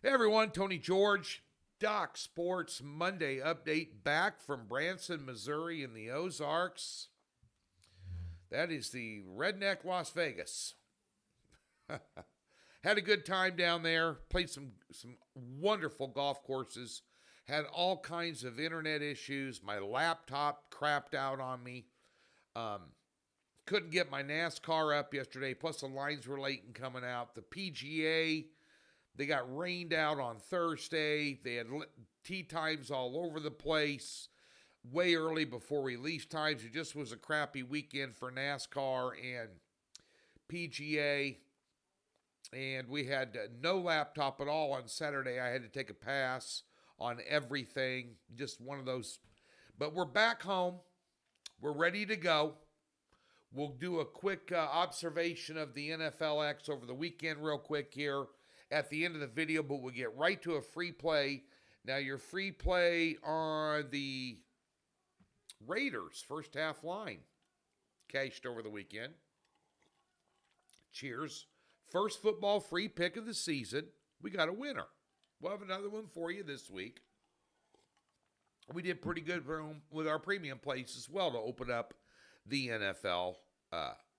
Hey everyone, Tony George, Doc Sports Monday update back from Branson, Missouri in the Ozarks. That is the redneck Las Vegas. Had a good time down there, played some wonderful golf courses, had all kinds of internet issues. My laptop crapped out on me. Um, couldn't get my NASCAR up yesterday, plus the lines were late in coming out. The PGA, they got rained out on Thursday. They had tee times all over the place way early before release times. It just was a crappy weekend for NASCAR and PGA. And we had no laptop at all on Saturday. I had to take a pass on everything. Just one of those. But we're back home. We're ready to go. We'll do a quick observation of the NFLX over the weekend real quick here at the end of the video, but we'll get right to a free play. Now, your free play on the Raiders first half line cashed over the weekend. Cheers. First football free pick of the season. We got a winner. We'll have another one for you this week. We did pretty good with our premium plays as well to open up the NFL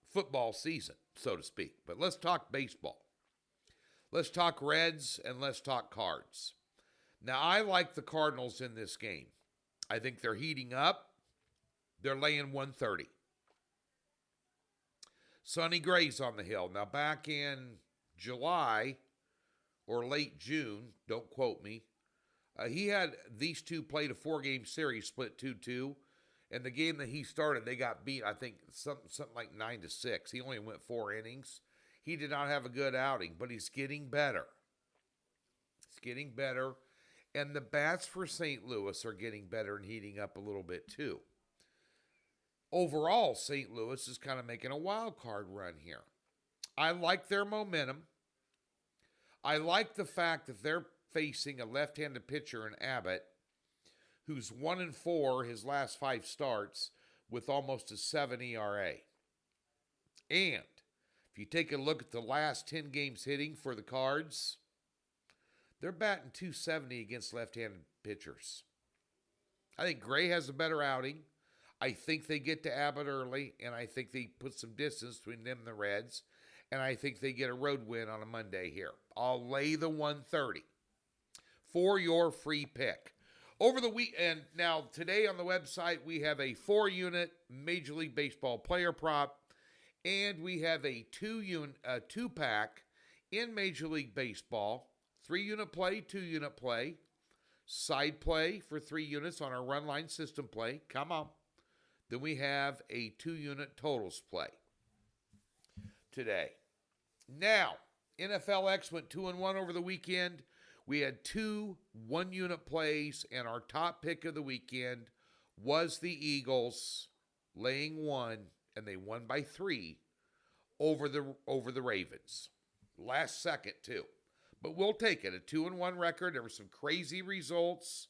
football season, so to speak. But let's talk baseball. Let's talk Reds and let's talk Cards. Now, I like the Cardinals in this game. I think they're heating up. They're laying 130. Sonny Gray's on the hill. Now, back in July or late June, don't quote me, he had these two played a four-game series, split 2-2. And the game that he started, they got beat, I think, something like 9-6. He only went 4 innings. He did not have a good outing, but he's getting better. He's getting better. And the bats for St. Louis are getting better and heating up a little bit too. Overall, St. Louis is kind of making a wild card run here. I like their momentum. I like the fact that they're facing a left-handed pitcher in Abbott, who's 1-4 his last 5 starts with almost a 7 ERA. And if you take a look at the last 10 games hitting for the Cards, they're batting .270 against left-handed pitchers. I think Gray has a better outing. I think they get to Abbott early, and I think they put some distance between them and the Reds, and I think they get a road win on a Monday here. I'll lay the 130 for your free pick. Over the weekend, now today on the website, we have a 4-unit Major League Baseball player prop, and we have a 2-pack in Major League Baseball, 3-unit play, 2-unit play, side play for 3 units on our run line system play. Come on. Then we have a 2-unit totals play today. Now, NFLX went 2-1 over the weekend. We had 2 1-unit plays, and our top pick of the weekend was the Eagles laying 1, and they won by 3 over the Ravens. Last second, too. But we'll take it. A 2-1 record. There were some crazy results.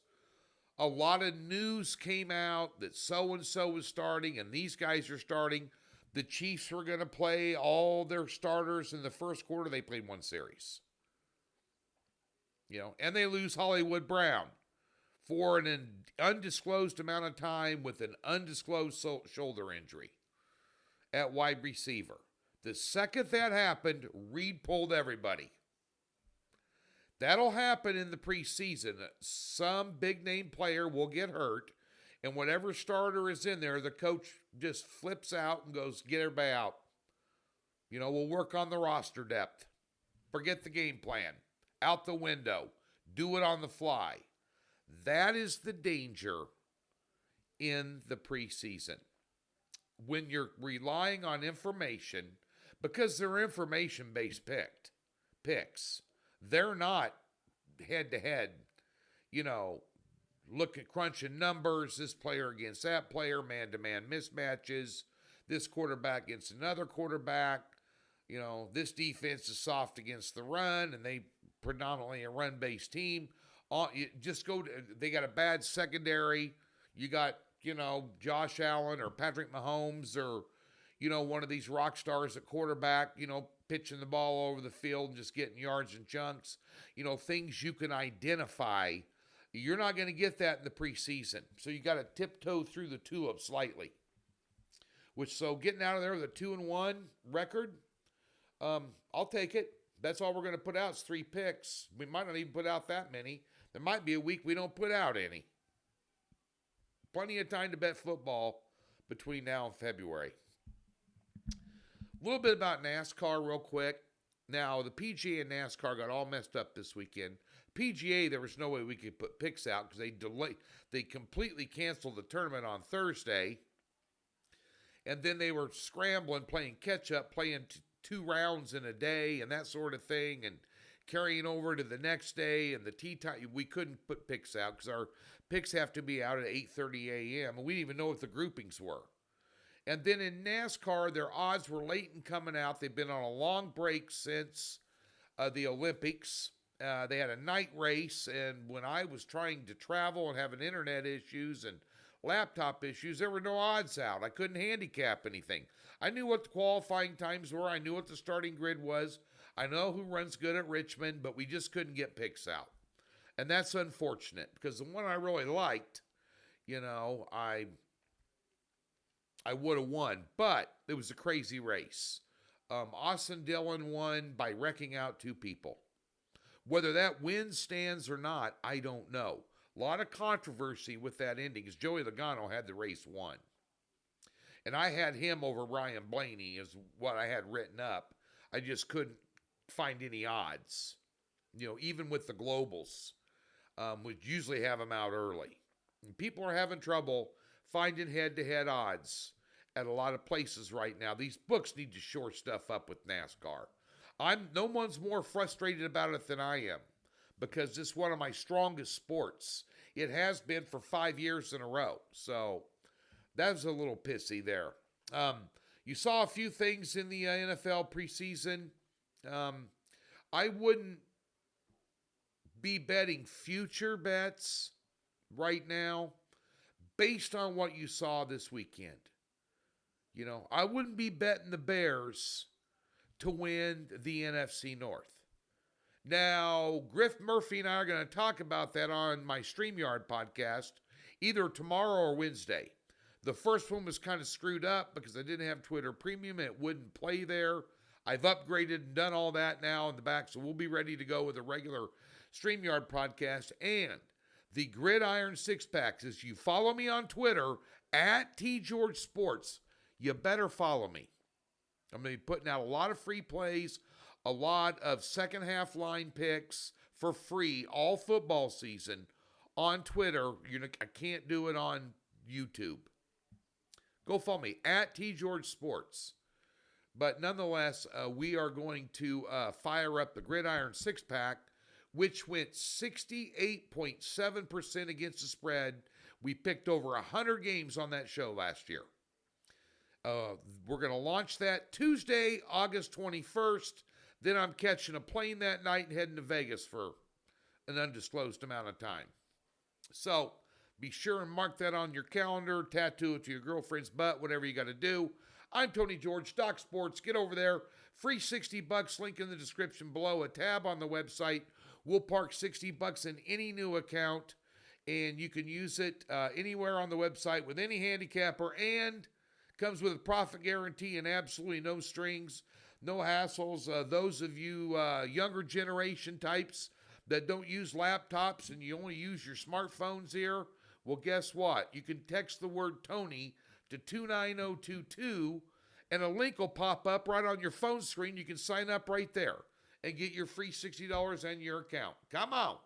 A lot of news came out that so-and-so was starting, and these guys are starting. The Chiefs were going to play all their starters in the first quarter. They played 1 series. And they lose Hollywood Brown for an undisclosed amount of time with an undisclosed shoulder injury at wide receiver. The second that happened, Reed pulled everybody. That'll happen in the preseason. Some big-name player will get hurt, and whatever starter is in there, the coach just flips out and goes, get everybody out. We'll work on the roster depth. Forget the game plan. Out the window. Do it on the fly. That is the danger in the preseason. When you're relying on information, because they're information-based picks. They're not head-to-head, look at crunching numbers, this player against that player, man-to-man mismatches, this quarterback against another quarterback. This defense is soft against the run, and they predominantly a run-based team. They got a bad secondary. You got, Josh Allen or Patrick Mahomes or, one of these rock stars at quarterback, pitching the ball over the field and just getting yards and chunks, things you can identify. You're not going to get that in the preseason. So you got to tiptoe through the tulip slightly. So getting out of there with a 2-1 record, I'll take it. That's all we're going to put out is 3 picks. We might not even put out that many. There might be a week we don't put out any. Plenty of time to bet football between now and February. A little bit about NASCAR real quick. Now, the PGA and NASCAR got all messed up this weekend. PGA, there was no way we could put picks out because they completely canceled the tournament on Thursday. And then they were scrambling, playing catch-up, playing 2 rounds in a day and that sort of thing, and carrying over to the next day. And the tee time, we couldn't put picks out because our picks have to be out at 8:30 a.m. And we didn't even know what the groupings were. And then in NASCAR, their odds were late in coming out. They've been on a long break since the Olympics. They had a night race, and when I was trying to travel and having internet issues and laptop issues, there were no odds out. I couldn't handicap anything. I knew what the qualifying times were. I knew what the starting grid was. I know who runs good at Richmond, but we just couldn't get picks out. And that's unfortunate because the one I really liked, I would have won, but it was a crazy race. Austin Dillon won by wrecking out 2 people. Whether that win stands or not, I don't know. A lot of controversy with that ending because Joey Logano had the race won. And I had him over Ryan Blaney is what I had written up. I just couldn't find any odds. Even with the globals, we usually have them out early. And people are having trouble finding head-to-head odds at a lot of places right now. These books need to shore stuff up with NASCAR. No one's more frustrated about it than I am because it's one of my strongest sports. It has been for 5 years in a row. So that's a little pissy there. You saw a few things in the NFL preseason. I wouldn't be betting future bets right now based on what you saw this weekend. I wouldn't be betting the Bears to win the NFC North. Now, Griff Murphy and I are going to talk about that on my StreamYard podcast either tomorrow or Wednesday. The first one was kind of screwed up because I didn't have Twitter Premium and it wouldn't play there. I've upgraded and done all that now in the back, so we'll be ready to go with a regular StreamYard podcast. And the Gridiron Six-Packs, as you follow me on Twitter, at TGeorgeSports, you better follow me. I'm going to be putting out a lot of free plays, a lot of second half line picks for free all football season on Twitter. I can't do it on YouTube. Go follow me at TGeorgeSports. But nonetheless, we are going to fire up the Gridiron Six-Pack, which went 68.7% against the spread. We picked over 100 games on that show last year. We're going to launch that Tuesday, August 21st. Then I'm catching a plane that night and heading to Vegas for an undisclosed amount of time. So be sure and mark that on your calendar, tattoo it to your girlfriend's butt, whatever you got to do. I'm Tony George, Doc Sports. Get over there. Free $60, link in the description below. A tab on the website. We'll park $60 in any new account, and you can use it anywhere on the website with any handicapper, and comes with a profit guarantee and absolutely no strings, no hassles. Those of you younger generation types that don't use laptops and you only use your smartphones here, well, guess what? You can text the word Tony to 29022, and a link will pop up right on your phone screen. You can sign up right there and get your free $60 in your account. Come on.